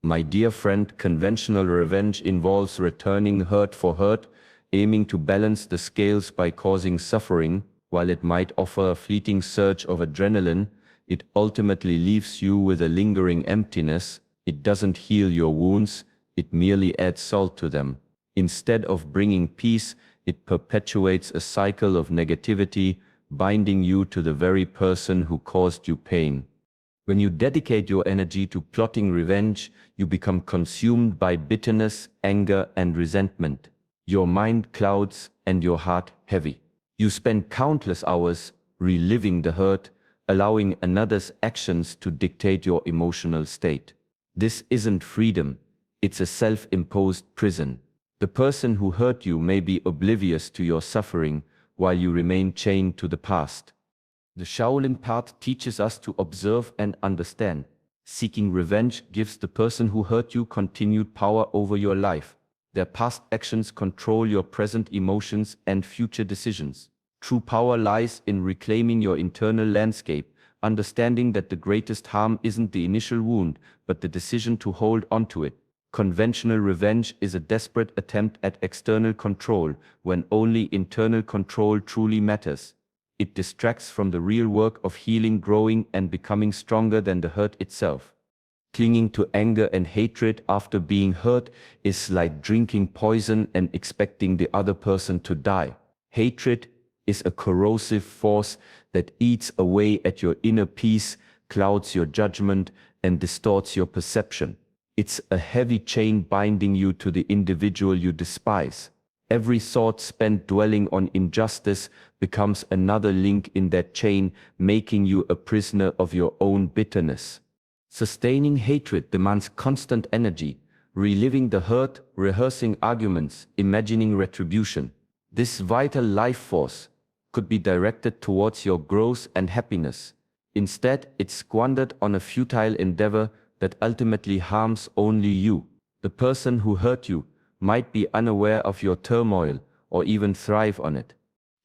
My dear friend, conventional revenge involves returning hurt for hurt, aiming to balance the scales by causing suffering. While it might offer a fleeting surge of adrenaline, it ultimately leaves you with a lingering emptiness. It doesn't heal your wounds, it merely adds salt to them. Instead of bringing peace, it perpetuates a cycle of negativity, binding you to the very person who caused you pain. When you dedicate your energy to plotting revenge, you become consumed by bitterness, anger, and resentment. Your mind clouds and your heart heavy. You spend countless hours reliving the hurt, allowing another's actions to dictate your emotional state. This isn't freedom, it's a self-imposed prison. The person who hurt you may be oblivious to your suffering while you remain chained to the past. The Shaolin path teaches us to observe and understand. Seeking revenge gives the person who hurt you continued power over your life. Their past actions control your present emotions and future decisions. True power lies in reclaiming your internal landscape, understanding that the greatest harm isn't the initial wound, but the decision to hold onto it. Conventional revenge is a desperate attempt at external control, when only internal control truly matters. It distracts from the real work of healing, growing, and becoming stronger than the hurt itself. Clinging to anger and hatred after being hurt is like drinking poison and expecting the other person to die. Hatred is a corrosive force that eats away at your inner peace, clouds your judgment, and distorts your perception. It's a heavy chain binding you to the individual you despise. Every thought spent dwelling on injustice becomes another link in that chain, making you a prisoner of your own bitterness. Sustaining hatred demands constant energy, reliving the hurt, rehearsing arguments, imagining retribution. This vital life force could be directed towards your growth and happiness. Instead, it's squandered on a futile endeavor that ultimately harms only you. The person who hurt you might be unaware of your turmoil or even thrive on it.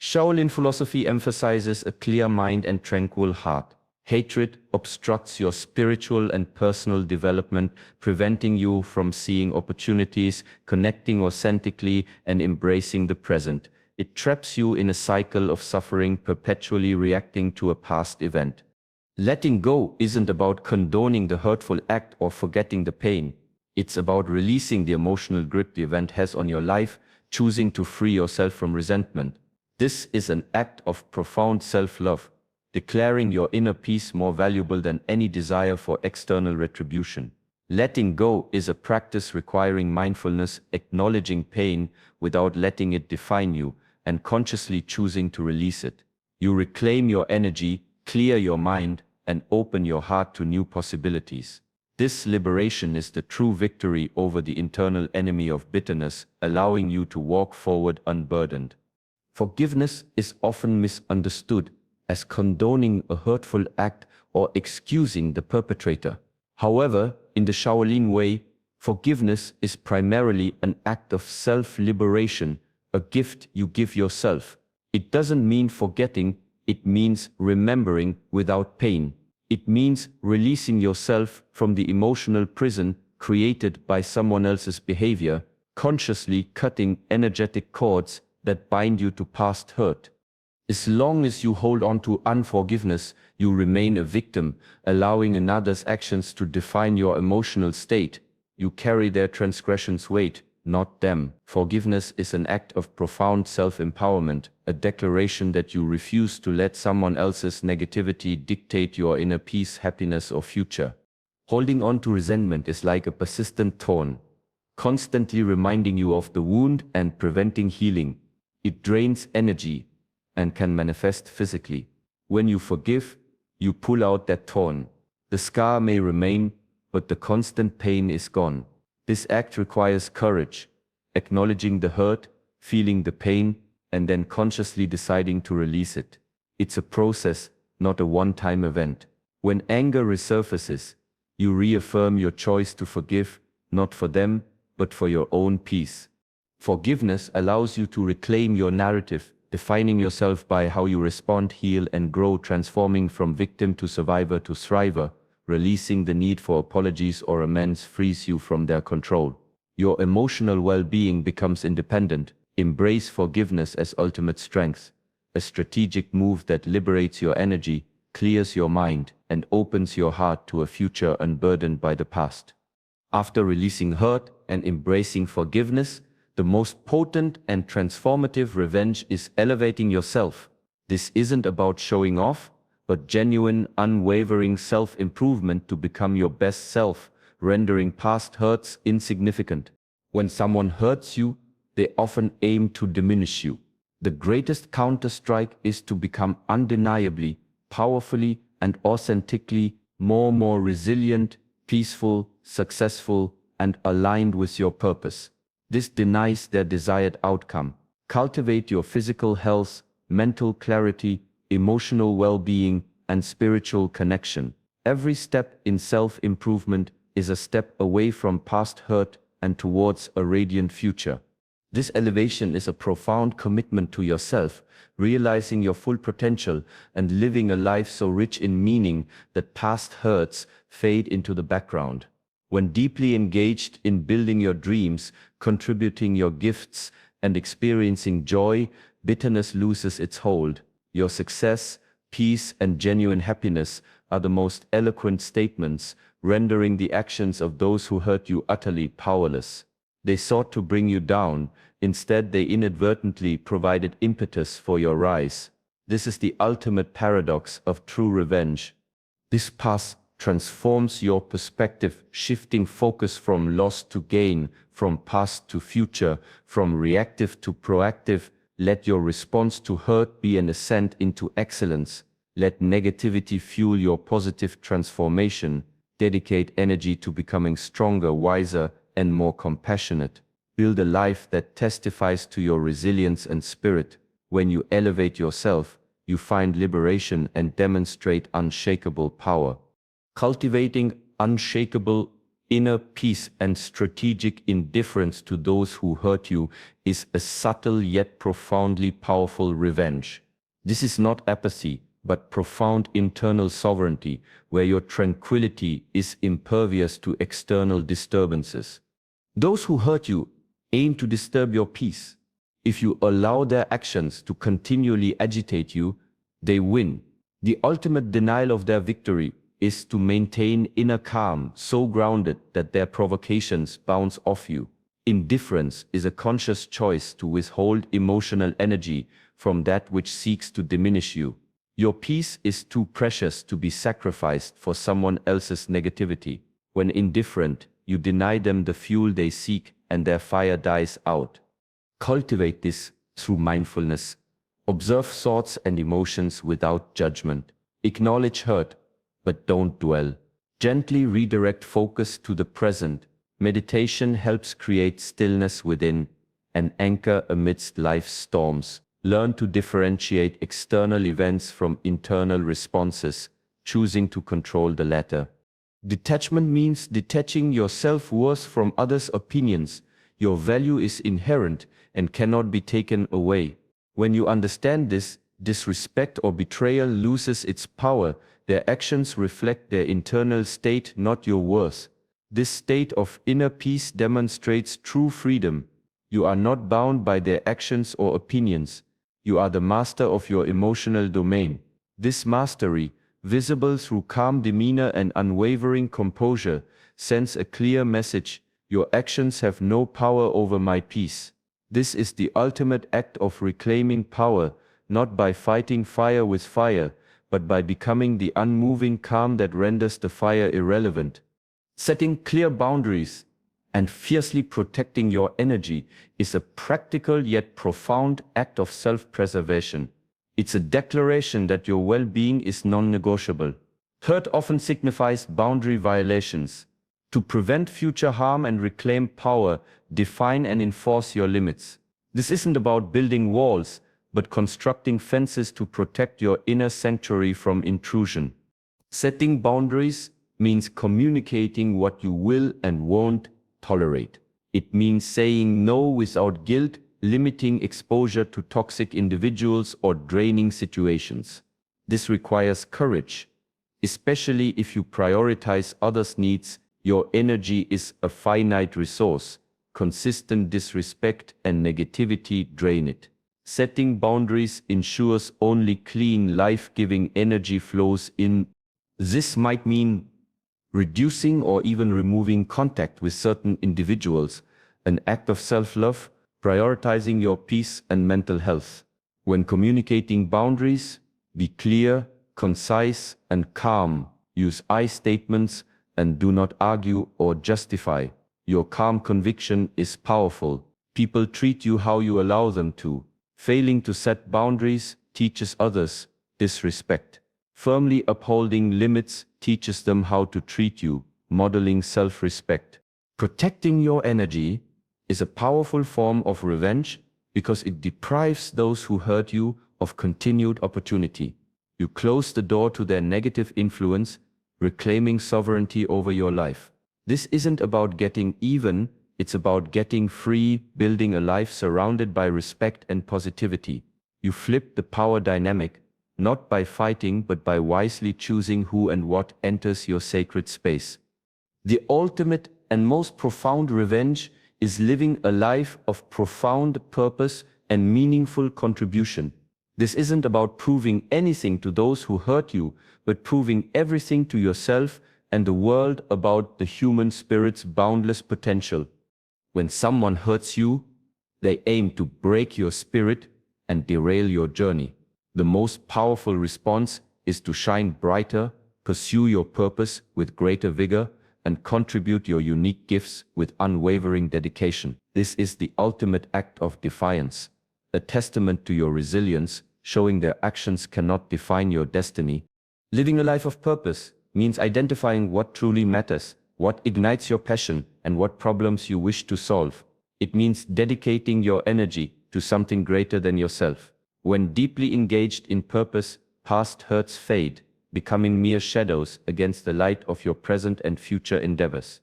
Shaolin philosophy emphasizes a clear mind and tranquil heart. Hatred obstructs your spiritual and personal development, preventing you from seeing opportunities, connecting authentically, and embracing the present. It traps you in a cycle of suffering, perpetually reacting to a past event. Letting go isn't about condoning the hurtful act or forgetting the pain. It's about releasing the emotional grip the event has on your life, choosing to free yourself from resentment. This is an act of profound self-love, declaring your inner peace more valuable than any desire for external retribution. Letting go is a practice requiring mindfulness, acknowledging pain without letting it define you, and consciously choosing to release it. You reclaim your energy, clear your mind, and open your heart to new possibilities. This liberation is the true victory over the internal enemy of bitterness, allowing you to walk forward unburdened. Forgiveness is often misunderstood as condoning a hurtful act or excusing the perpetrator. However, in the Shaolin way, forgiveness is primarily an act of self-liberation, a gift you give yourself. It doesn't mean forgetting, it means remembering without pain. It means releasing yourself from the emotional prison created by someone else's behavior, consciously cutting energetic cords that bind you to past hurt. As long as you hold on to unforgiveness, you remain a victim, allowing another's actions to define your emotional state. You carry their transgressions' weight, not them. Forgiveness is an act of profound self-empowerment, a declaration that you refuse to let someone else's negativity dictate your inner peace, happiness, or future. Holding on to resentment is like a persistent thorn, constantly reminding you of the wound and preventing healing. It drains energy and can manifest physically. When you forgive, you pull out that thorn. The scar may remain, but the constant pain is gone. This act requires courage, acknowledging the hurt, feeling the pain, and then consciously deciding to release it. It's a process, not a one-time event. When anger resurfaces, you reaffirm your choice to forgive, not for them, but for your own peace. Forgiveness allows you to reclaim your narrative, defining yourself by how you respond, heal, and grow, transforming from victim to survivor to thriver, releasing the need for apologies or amends frees you from their control. Your emotional well-being becomes independent. Embrace forgiveness as ultimate strength, a strategic move that liberates your energy, clears your mind, and opens your heart to a future unburdened by the past. After releasing hurt and embracing forgiveness, the most potent and transformative revenge is elevating yourself. This isn't about showing off, but genuine, unwavering self-improvement to become your best self, rendering past hurts insignificant. When someone hurts you, they often aim to diminish you. The greatest counter-strike is to become undeniably, powerfully, and authentically more resilient, peaceful, successful, and aligned with your purpose. This denies their desired outcome. Cultivate your physical health, mental clarity, emotional well-being, and spiritual connection. Every step in self-improvement is a step away from past hurt and towards a radiant future. This elevation is a profound commitment to yourself, realizing your full potential and living a life so rich in meaning that past hurts fade into the background. When deeply engaged in building your dreams, contributing your gifts, and experiencing joy, bitterness loses its hold. Your success, peace, and genuine happiness are the most eloquent statements, rendering the actions of those who hurt you utterly powerless. They sought to bring you down, instead they inadvertently provided impetus for your rise. This is the ultimate paradox of true revenge. This path transforms your perspective, shifting focus from loss to gain, from past to future, from reactive to proactive. Let your response to hurt be an ascent into excellence. Let negativity fuel your positive transformation. Dedicate energy to becoming stronger, wiser, and more compassionate. Build a life that testifies to your resilience and spirit. When you elevate yourself, you find liberation and demonstrate unshakable power. Cultivating unshakable inner peace and strategic indifference to those who hurt you is a subtle yet profoundly powerful revenge. This is not apathy, but profound internal sovereignty, where your tranquility is impervious to external disturbances. Those who hurt you aim to disturb your peace. If you allow their actions to continually agitate you, they win. The ultimate denial of their victory is to maintain inner calm, so grounded that their provocations bounce off you. Indifference is a conscious choice to withhold emotional energy from that which seeks to diminish you. Your peace is too precious to be sacrificed for someone else's negativity. When indifferent, you deny them the fuel they seek and their fire dies out. Cultivate this through mindfulness. Observe thoughts and emotions without judgment. Acknowledge hurt, but don't dwell. Gently redirect focus to the present. Meditation helps create stillness within, an anchor amidst life's storms. Learn to differentiate external events from internal responses, choosing to control the latter. Detachment means detaching your self-worth from others' opinions. Your value is inherent and cannot be taken away. When you understand this, disrespect or betrayal loses its power. Their actions reflect their internal state, not your worth. This state of inner peace demonstrates true freedom. You are not bound by their actions or opinions. You are the master of your emotional domain. This mastery, visible through calm demeanor and unwavering composure, sends a clear message: your actions have no power over my peace. This is the ultimate act of reclaiming power, not by fighting fire with fire, but by becoming the unmoving calm that renders the fire irrelevant. Setting clear boundaries and fiercely protecting your energy is a practical yet profound act of self-preservation. It's a declaration that your well-being is non-negotiable. Hurt often signifies boundary violations. To prevent future harm and reclaim power, define and enforce your limits. This isn't about building walls, but constructing fences to protect your inner sanctuary from intrusion. Setting boundaries means communicating what you will and won't tolerate. It means saying no without guilt, limiting exposure to toxic individuals or draining situations. This requires courage, especially if you prioritize others' needs. Your energy is a finite resource. Consistent disrespect and negativity drain it. Setting boundaries ensures only clean, life-giving energy flows in. This might mean reducing or even removing contact with certain individuals, an act of self-love, prioritizing your peace and mental health. When communicating boundaries, be clear, concise, and calm. Use I statements and do not argue or justify. Your calm conviction is powerful. People treat you how you allow them to. Failing to set boundaries teaches others disrespect. Firmly upholding limits teaches them how to treat you, modeling self-respect. Protecting your energy is a powerful form of revenge because it deprives those who hurt you of continued opportunity. You close the door to their negative influence, reclaiming sovereignty over your life. This isn't about getting even, it's about getting free, building a life surrounded by respect and positivity. You flip the power dynamic, not by fighting but by wisely choosing who and what enters your sacred space. The ultimate and most profound revenge is living a life of profound purpose and meaningful contribution. This isn't about proving anything to those who hurt you, but proving everything to yourself and the world about the human spirit's boundless potential. When someone hurts you, they aim to break your spirit and derail your journey. The most powerful response is to shine brighter, pursue your purpose with greater vigor, and contribute your unique gifts with unwavering dedication. This is the ultimate act of defiance, a testament to your resilience, showing their actions cannot define your destiny. Living a life of purpose means identifying what truly matters, what ignites your passion, and what problems you wish to solve. It means dedicating your energy to something greater than yourself. When deeply engaged in purpose, past hurts fade, becoming mere shadows against the light of your present and future endeavors.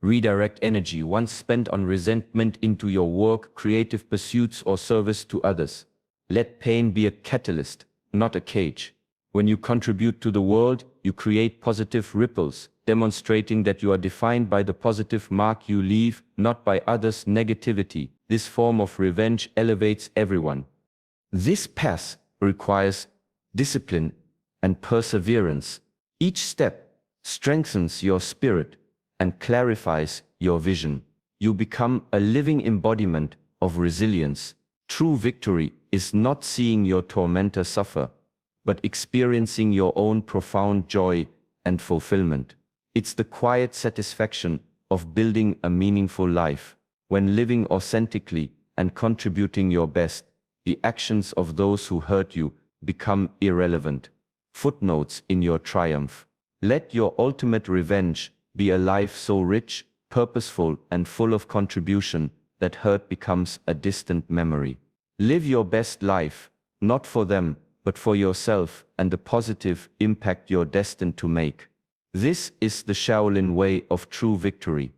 Redirect energy once spent on resentment into your work, creative pursuits, or service to others. Let pain be a catalyst, not a cage. When you contribute to the world, you create positive ripples, demonstrating that you are defined by the positive mark you leave, not by others' negativity. This form of revenge elevates everyone. This path requires discipline and perseverance. Each step strengthens your spirit and clarifies your vision. You become a living embodiment of resilience. True victory is not seeing your tormentor suffer, but experiencing your own profound joy and fulfillment. It's the quiet satisfaction of building a meaningful life. When living authentically and contributing your best, the actions of those who hurt you become irrelevant. Footnotes in your triumph. Let your ultimate revenge be a life so rich, purposeful, and full of contribution that hurt becomes a distant memory. Live your best life, not for them, but for yourself and the positive impact you're destined to make. This is the Shaolin way of true victory.